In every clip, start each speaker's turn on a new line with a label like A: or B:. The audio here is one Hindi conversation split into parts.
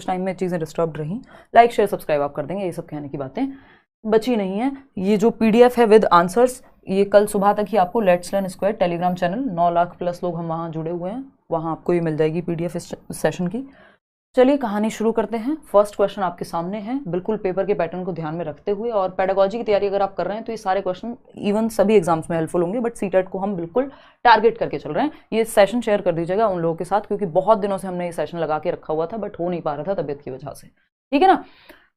A: उस टाइम में चीज़ें डिस्टर्ब रही, लाइक शेयर सब्सक्राइब आप कर देंगे, ये सब कहने की बातें बची नहीं है। ये जो PDF है विद आंसर्स, ये कल सुबह तक ही आपको let's learn square Telegram channel 9 lakh plus लोग हम वहाँ जुड़े हुए हैं, वहाँ आपको ये मिल जाएगी PDF इस सेशन की। चलिए कहानी शुरू करते हैं। फर्स्ट क्वेश्चन आपके सामने है, बिल्कुल पेपर के पैटर्न को ध्यान में रखते हुए, और पेडागोजी की तैयारी अगर आप कर रहे हैं तो ये सारे क्वेश्चन इवन सभी एग्जाम्स में हेल्पफुल होंगे, बट सीटेट को हम बिल्कुल टारगेट करके चल रहे हैं। ये सेशन शेयर कर दीजिएगा उन लोगों के साथ, क्योंकि बहुत दिनों से हमने ये सेशन लगा के रखा हुआ था बट हो नहीं पा रहा था तबियत की वजह से, ठीक है ना।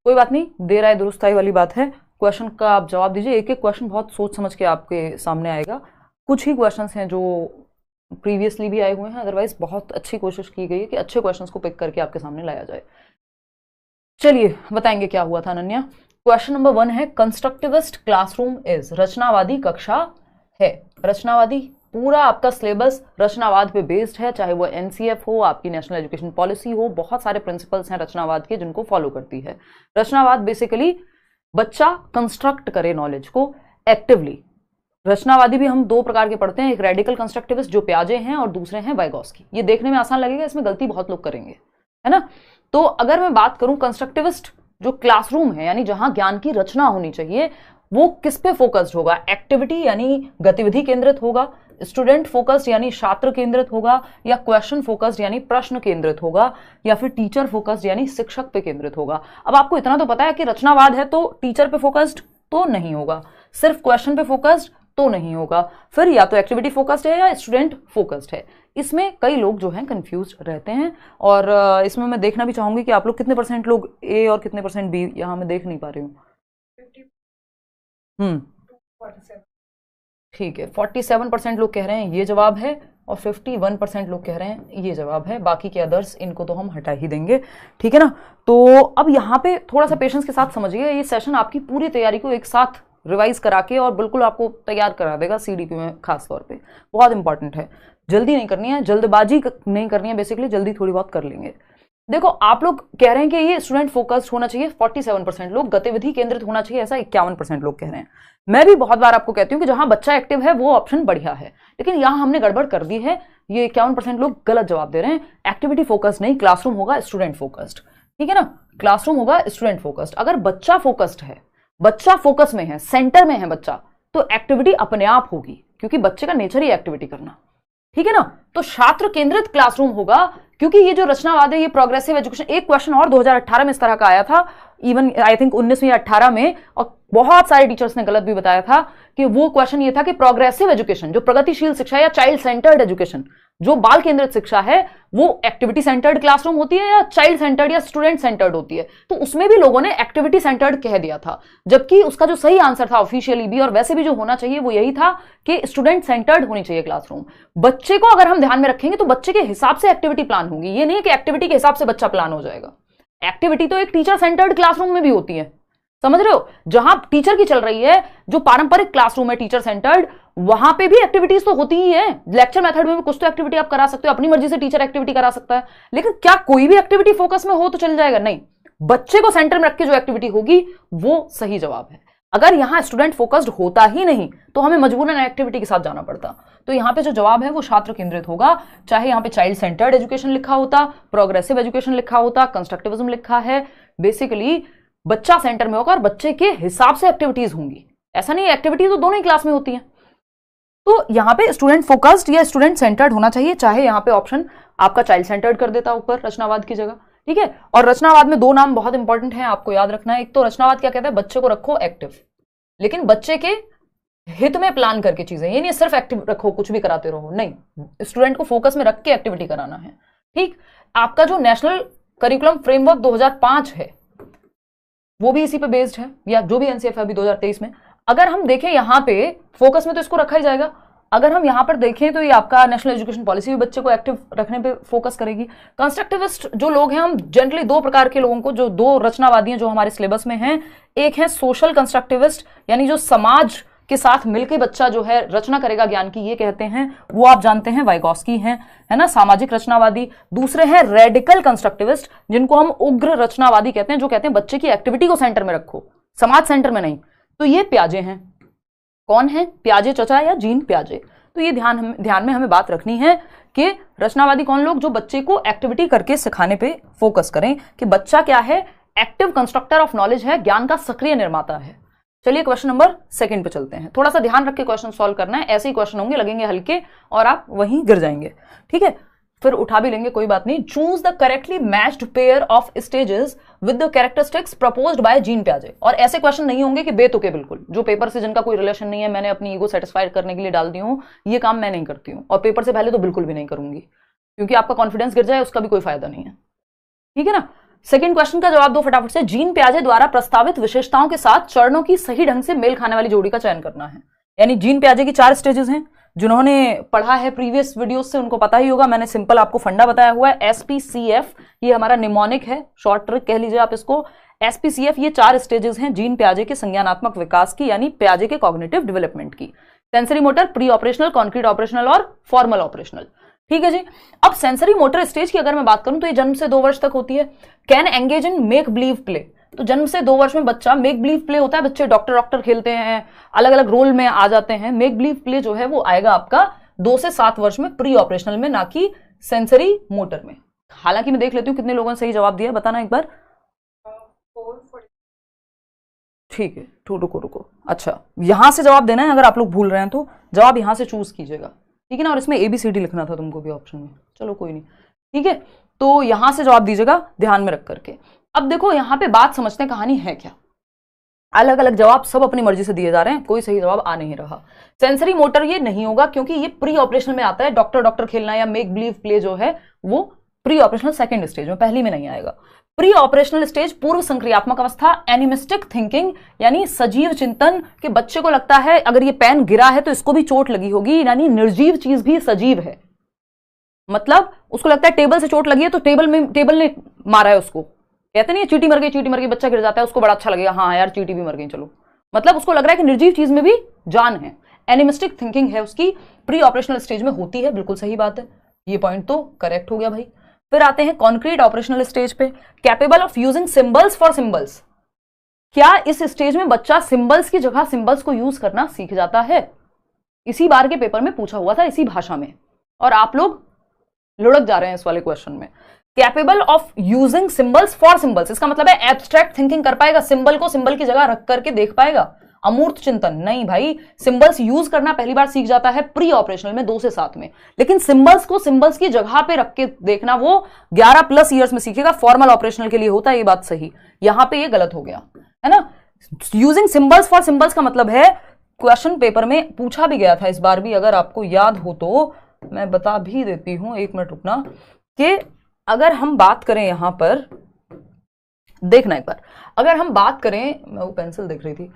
A: कोई बात नहीं, देर आए दुरुस्त आई वाली बात है। क्वेश्चन का आप जवाब दीजिए, एक एक क्वेश्चन बहुत सोच समझ के आपके सामने आएगा। कुछ ही क्वेश्चन हैं जो प्रीवियसली भी आए हुए हैं, अदरवाइज बहुत अच्छी कोशिश की गई है कि अच्छे क्वेश्चंस को पिक करके आपके सामने लाया जाए। चलिए बताएंगे क्या हुआ था अनन्या। क्वेश्चन नंबर 1 है, कंस्ट्रक्टिविस्ट क्लासरूम इज, रचनावादी कक्षा है। रचनावादी, पूरा आपका सिलेबस रचनावाद पे बेस्ड है, चाहे वो NCF हो, आपकी नेशनल एजुकेशन पॉलिसी हो, बहुत सारे प्रिंसिपल्स हैं रचनावाद के जिनको फॉलो करती है। रचनावाद बेसिकली बच्चा कंस्ट्रक्ट करे नॉलेज को एक्टिवली। रचनावादी भी हम 2 प्रकार के पढ़ते हैं, एक रेडिकल कंस्ट्रक्टिविस्ट जो प्याजे हैं और दूसरे हैं वाइगोस्की। ये देखने में आसान लगेगा, इसमें गलती बहुत लोग करेंगे, है ना। तो अगर मैं बात करूं कंस्ट्रक्टिविस्ट जो क्लासरूम है, यानी जहां ज्ञान की रचना होनी चाहिए, वो किस पे फोकस्ड होगा? एक्टिविटी यानी गतिविधि केंद्रित होगा, स्टूडेंट फोकस्ड यानी छात्र केंद्रित होगा, या क्वेश्चन फोकस्ड यानी प्रश्न केंद्रित होगा, या फिर टीचर फोकस्ड यानी शिक्षक पे केंद्रित होगा। अब आपको इतना तो पता है कि रचनावाद है तो टीचर पे फोकस्ड तो नहीं होगा, सिर्फ क्वेश्चन पे फोकस्ड तो नहीं होगा, फिर या तो एक्टिविटी फोकस्ड है या स्टूडेंट फोकस्ड है। इसमें कई लोग जो हैं कंफ्यूज रहते हैं, और इसमें मैं देखना भी चाहूंगी कि आप लोग कितने % लोग A और कितने % B, यहाँ मैं देख नहीं पा रही हूँ। ठीक है, 47% लोग कह रहे हैं ये जवाब है, और 51% लोग कह रहे हैं ये जवाब है। बाकी के अदर्स इनको तो हम हटा ही देंगे, ठीक है ना। तो अब यहाँ पे थोड़ा सा पेशेंस के साथ समझिए, ये सेशन आपकी पूरी तैयारी को एक साथ रिवाइज करा के और बिल्कुल आपको तैयार करा देगा CDP में, खास तौर पे बहुत इंपॉर्टेंट है। जल्दी नहीं करनी है, जल्दबाजी नहीं करनी है, बेसिकली जल्दी थोड़ी बहुत कर लेंगे। देखो आप लोग कह रहे हैं कि ये स्टूडेंट फोकस्ड होना चाहिए 47% लोग, गतिविधि केंद्रित होना चाहिए ऐसा 51% लोग कह रहे हैं। मैं भी बहुत बार आपको कहती हूँ कि जहां बच्चा एक्टिव है वो ऑप्शन बढ़िया है, लेकिन यहां हमने गड़बड़ कर दी है। ये 51% लोग गलत जवाब दे रहे हैं। एक्टिविटी फोकस्ड नहीं, क्लासरूम होगा स्टूडेंट फोकस्ड, ठीक है ना। क्लासरूम होगा स्टूडेंट फोकस्ड। अगर बच्चा फोकस्ड है, बच्चा फोकस में है, सेंटर में है बच्चा, तो एक्टिविटी अपने आप होगी, क्योंकि बच्चे का नेचर ही एक्टिविटी करना, ठीक है ना। तो छात्र केंद्रित क्लासरूम होगा, क्योंकि ये जो रचनावाद है ये प्रोग्रेसिव एजुकेशन। एक क्वेश्चन और 2018 में इस तरह का आया था, इवन आई थिंक 19 या 18 में, और बहुत सारे टीचर्स ने गलत भी बताया था कि वो क्वेश्चन ये था कि प्रोग्रेसिव एजुकेशन जो प्रगतिशील शिक्षा या चाइल्ड सेंटर्ड एजुकेशन जो बाल केंद्रित शिक्षा है, वो एक्टिविटी सेंटर्ड क्लासरूम होती है या चाइल्ड सेंटर्ड या स्टूडेंट सेंटर्ड होती है। तो उसमें भी लोगों ने एक्टिविटी सेंटर्ड कह दिया था, जबकि उसका जो सही आंसर था ऑफिशियली भी और वैसे भी जो होना चाहिए वो यही था कि स्टूडेंट सेंटर्ड होनी चाहिए क्लासरूम। बच्चे को अगर हम ध्यान में रखेंगे तो बच्चे के हिसाब से एक्टिविटी प्लान होगी, ये नहीं है कि एक्टिविटी के हिसाब से बच्चा प्लान हो जाएगा। एक्टिविटी तो एक टीचर सेंटर्ड क्लासरूम में भी होती है, समझ रहे हो। जहां टीचर की चल रही है, जो पारंपरिक क्लासरूम है टीचर सेंटर्ड, वहां पे भी एक्टिविटीज तो होती ही है। लेक्चर मेथड में भी कुछ तो एक्टिविटी आप करा सकते हो, अपनी मर्जी से टीचर एक्टिविटी करा सकता है, लेकिन क्या कोई भी एक्टिविटी फोकस में हो तो चल जाएगा? नहीं, बच्चे को सेंटर में रख के जो एक्टिविटी होगी वो सही जवाब है। अगर यहां स्टूडेंट फोकस्ड होता ही नहीं तो हमें मजबूरन एक्टिविटी के साथ जाना पड़ता। तो यहां पे जो जवाब है वो छात्र केंद्रित होगा, चाहे यहां पे चाइल्ड सेंटर्ड एजुकेशन लिखा होता, प्रोग्रेसिव एजुकेशन लिखा होता, कंस्ट्रक्टिविज्म लिखा है। बेसिकली बच्चा सेंटर में होगा और बच्चे के हिसाब से एक्टिविटीज होंगी। ऐसा नहीं, एक्टिविटी तो दोनों ही क्लास में होती हैं। तो यहां पे स्टूडेंट फोकस्ड या स्टूडेंट सेंटर्ड होना चाहिए, चाहे यहां पे ऑप्शन आपका चाइल्ड सेंटर्ड कर देता ऊपर रचनावाद की जगह, ठीक है। और रचनावाद में 2 नाम बहुत इंपॉर्टेंट हैं, आपको याद रखना है। एक तो रचनावाद क्या कहता है, बच्चे को रखो एक्टिव, लेकिन बच्चे के हित में प्लान करके चीजें, ये नहीं सिर्फ एक्टिव रखो कुछ भी कराते रहो, नहीं, स्टूडेंट को फोकस में रख के एक्टिविटी कराना है, ठीक। आपका जो नेशनल करिकुलम फ्रेमवर्क 2005 है वो भी इसी पे बेस्ड है, या जो भी NCF है अभी 2023 में। अगर हम देखें यहाँ पे फोकस में तो इसको रखा ही जाएगा। अगर हम यहाँ पर देखें तो ये आपका नेशनल एजुकेशन पॉलिसी भी बच्चे को एक्टिव रखने पे फोकस करेगी। कंस्ट्रक्टिविस्ट जो लोग हैं, हम जनरली 2 प्रकार के लोगों को, जो 2 रचनावादी हैं जो हमारे सिलेबस में हैं, एक है सोशल कंस्ट्रक्टिविस्ट, यानी जो समाज के साथ मिलकर बच्चा जो है रचना करेगा ज्ञान की, ये कहते हैं, वो आप जानते हैं वाइगोस्की हैं, है ना, सामाजिक रचनावादी। दूसरे हैं रेडिकल कंस्ट्रक्टिविस्ट, जिनको हम उग्र रचनावादी कहते हैं, जो कहते हैं बच्चे की एक्टिविटी को सेंटर में रखो, समाज सेंटर में नहीं। तो ये प्याजे हैं। कौन है? प्याजे चचा या जीन प्याजे। तो ये ध्यान में हमें बात रखनी है कि रचनावादी कौन लोग, जो बच्चे को एक्टिविटी करके सिखाने पे फोकस करें कि बच्चा क्या है, एक्टिव कंस्ट्रक्टर ऑफ नॉलेज है, ज्ञान का सक्रिय निर्माता है। चलिए क्वेश्चन नंबर 2 पे चलते हैं। थोड़ा सा ध्यान रख के क्वेश्चन सॉल्व करना है, ऐसे ही क्वेश्चन होंगे, लगेंगे हल्के और आप वहीं गिर जाएंगे, ठीक है, फिर उठा भी लेंगे, कोई बात नहीं। Choose the correctly matched pair of stages with the characteristics proposed by Jean प्याजे। और ऐसे क्वेश्चन नहीं होंगे कि बेतुके, बिल्कुल जो पेपर से जिनका कोई रिलेशन नहीं है, मैंने अपनी ईगो सेटिस्फाइड करने के लिए डाल दी हूं, ये काम मैं नहीं करती हूं और पेपर से पहले तो बिल्कुल भी नहीं करूंगी, क्योंकि आपका कॉन्फिडेंस गिर जाए उसका भी कोई फायदा नहीं है, ठीक है ना। सेकंड क्वेश्चन का जवाब दो फटाफट से। जीन प्याजे द्वारा प्रस्तावित विशेषताओं के साथ चरणों की सही ढंग से मेल खाने वाली जोड़ी का चयन करना है। यानी जीन प्याजे की 4 स्टेजेस हैं, जिन्होंने पढ़ा है प्रीवियस वीडियोस से उनको पता ही होगा, मैंने सिंपल आपको फंडा बताया हुआ है। SPCF ये हमारा निमोनिक है, शॉर्ट ट्रिक कह लीजिए आप इसको। SPCF ये 4 स्टेजेस हैं जीन प्याजे के संज्ञानात्मक विकास की, यानी प्याजे के कॉग्निटिव डेवलपमेंट की। Sensory motor, pre operational, concrete operational और फॉर्मल ऑपरेशनल, ठीक है जी। अब सेंसरी मोटर स्टेज की अगर मैं बात करूं तो ये जन्म से 2 वर्ष तक होती है। Can engage in make believe play, तो जन्म से 2 वर्ष में बच्चा मेक बिलीव प्ले होता है, बच्चे डॉक्टर खेलते हैं, अलग अलग रोल में आ जाते हैं। मेक बिलीव प्ले जो है वो आएगा आपका 2 से 7 वर्ष में, प्री ऑपरेशनल में, ना कि सेंसरी मोटर में। हालांकि मैं देख लेती हूँ कितने लोगों ने सही जवाब दिया, बताना एक बार। ठीक है, रुको, अच्छा यहां से जवाब देना है, अगर आप लोग भूल रहे हैं तो जवाब यहां से चूज कीजिएगा, ठीक है ना। और इसमें ABCD लिखना था तुमको भी ऑप्शन में, चलो कोई नहीं, ठीक है। तो यहां से जवाब दीजिएगा ध्यान में रख करके। अब देखो यहां पे बात समझते हैं, कहानी है क्या। अलग अलग जवाब सब अपनी मर्जी से दिए जा रहे हैं, कोई सही जवाब आ नहीं रहा। सेंसरी मोटर ये नहीं होगा, क्योंकि ये प्री ऑपरेशनल में आता है। डॉक्टर खेलना या मेक बिलीव प्ले जो है वो प्री ऑपरेशनल सेकंड स्टेज में, पहली में नहीं आएगा। प्री ऑपरेशनल स्टेज पूर्व संक्रियात्मक अवस्था, एनिमिस्टिक थिंकिंग यानी सजीव चिंतन, के बच्चे को लगता है अगर ये पेन गिरा है तो इसको भी चोट लगी होगी, यानी निर्जीव चीज भी सजीव है। मतलब उसको लगता है टेबल से चोट लगी है तो टेबल ने मारा है उसको। कहते नहीं चींटी मर गई, बच्चा गिर जाता है, उसको बड़ा अच्छा लगेगा, हाँ यार चींटी भी मर गई, चलो। मतलब उसको लग रहा है कि निर्जीव चीज में भी जान है। एनिमिस्टिक थिंकिंग है उसकी, प्री ऑपरेशनल स्टेज में होती है, बिल्कुल सही बात है, ये पॉइंट तो करेक्ट हो गया भाई। फिर आते हैं कॉन्क्रीट ऑपरेशनल स्टेज पे। Capable of using symbols for symbols, क्या इस स्टेज में बच्चा सिंबल्स की जगह सिंबल्स को यूज करना सीख जाता है? इसी बार के पेपर में पूछा हुआ था इसी भाषा में, और आप लोग लुढ़क जा रहे हैं इस वाले क्वेश्चन में। Capable of using symbols for symbols, इसका मतलब है एब्स्ट्रैक्ट थिंकिंग कर पाएगा, सिंबल को सिंबल की जगह रख करके देख पाएगा। अमूर्त चिंतन नहीं भाई, सिंबल्स यूज करना पहली बार सीख जाता है प्री ऑपरेशनल में 2 से 7 में, लेकिन सिंबल्स को सिंबल्स की जगह पे रख के देखना वो 11+ ईयर्स में सीखेगा। फॉर्मल ऑपरेशनल के लिए होता है, ये बात सही, यहां पे ये गलत हो गया है ना। यूजिंग सिंबल्स फॉर सिंबल्स का मतलब है, क्वेश्चन पेपर में पूछा भी गया था इस बार भी, अगर आपको याद हो तो मैं बता भी देती हूं, 1 मिनट रुकना, कि अगर हम बात करें यहां पर, देखना एक बार, अगर हम बात करें, मैं वो पेंसिल देख रही थी,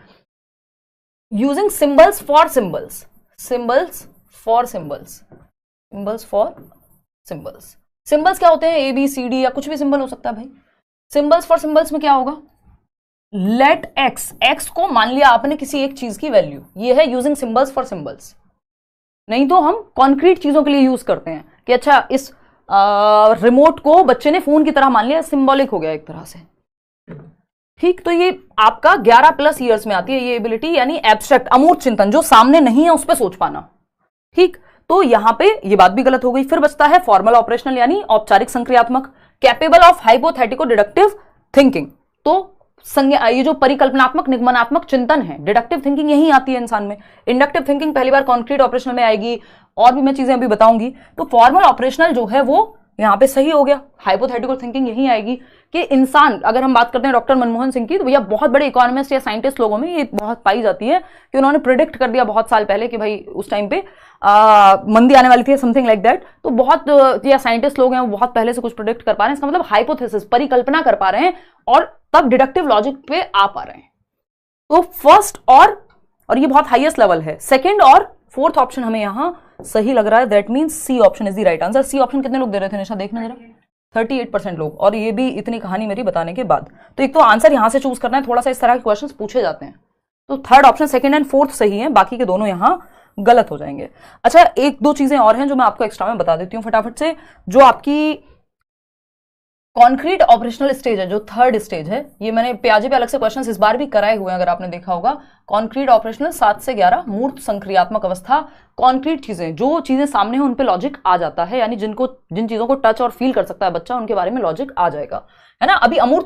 A: using symbols for symbols, symbols for symbols, symbols for symbols, symbols क्या होते हैं? ABCD या कुछ भी सिंबल हो सकता है भाई। सिंबल्स फॉर सिंबल्स में क्या होगा? लेट एक्स को मान लिया आपने किसी एक चीज की वैल्यू, ये है यूजिंग सिंबल्स फॉर सिंबल्स। नहीं तो हम कॉन्क्रीट चीजों के लिए यूज करते हैं कि अच्छा इस रिमोट को बच्चे ने फोन की तरह मान लिया, सिंबॉलिक हो गया एक तरह से, ठीक। तो ये आपका 11+ ईयर्स में आती है ये एबिलिटी, यानी एब्स्ट्रैक्ट अमूर्त चिंतन, जो सामने नहीं है उस पर सोच पाना, ठीक। तो यहां पे ये बात भी गलत हो गई। फिर बचता है फॉर्मल ऑपरेशनल यानी औपचारिक संक्रियात्मक। कैपेबल ऑफ हाइपोथेटिको डिडक्टिव थिंकिंग, तो ये जो परिकल्पनात्मक निगमनात्मक चिंतन है, डिडक्टिव थिंकिंग यही आती है इंसान में। इंडक्टिव थिंकिंग पहली बार कॉन्क्रीट ऑपरेशनल में आएगी, और भी मैं चीजें अभी बताऊंगी। तो फॉर्मल ऑपरेशनल जो है वो यहां पे सही हो गया। हाइपोथेटिकल थिंकिंग यही आएगी कि इंसान, अगर हम बात करते हैं डॉक्टर मनमोहन सिंह की, तो भैया बहुत बड़े इकोनॉमिस्ट या साइंटिस्ट लोगों में ये बहुत पाई जाती है कि उन्होंने प्रिडिक्ट कर दिया बहुत साल पहले कि भाई उस टाइम पे मंदी आने वाली थी, समथिंग लाइक दैट। तो बहुत या साइंटिस्ट लोग हैं वो बहुत पहले से कुछ प्रिडिक्ट कर पा रहे हैं, इसका मतलब हाइपोथेसिस, परिकल्पना कर पा रहे हैं, और तब डिडक्टिव लॉजिक पे आ पा रहे हैं। तो फर्स्ट और ये बहुत हाईएस्ट लेवल है। सेकंड और फोर्थ ऑप्शन हमें यहां सही लग रहा है, that means C option is the right answer. C option कितने लोग दे रहे थे निशा, देखना जरा, 38% लोग, और ये भी इतनी कहानी मेरी बताने के बाद। तो एक तो आंसर यहां से चूज करना है, थोड़ा सा इस तरह के क्वेश्चंस पूछे जाते हैं। तो third option, second and fourth सही है, बाकी के दोनों यहां गलत हो जाएंगे। अच्छा, 1-2 चीजें और हैं जो मैं आपको एक्स्ट्रा में बता देती हूँ फटाफट से, जो आपकी कॉन्क्रीट ऑपरेशनल स्टेज है जो थर्ड स्टेज है, ये मैंने प्याजे पे अलग से क्वेश्चन इस बार भी कराए हुए हैं अगर आपने देखा होगा। कॉन्क्रीट ऑपरेशनल 7 से 11, मूर्त संक्रियात्मक अवस्था, कॉन्क्रीट चीजें, जो चीजें सामने हैं उन पे लॉजिक आ जाता है, यानी जिन चीजों को टच और फील कर सकता है बच्चा उनके बारे में लॉजिक आ जाएगा, है ना। अभी अमूर्त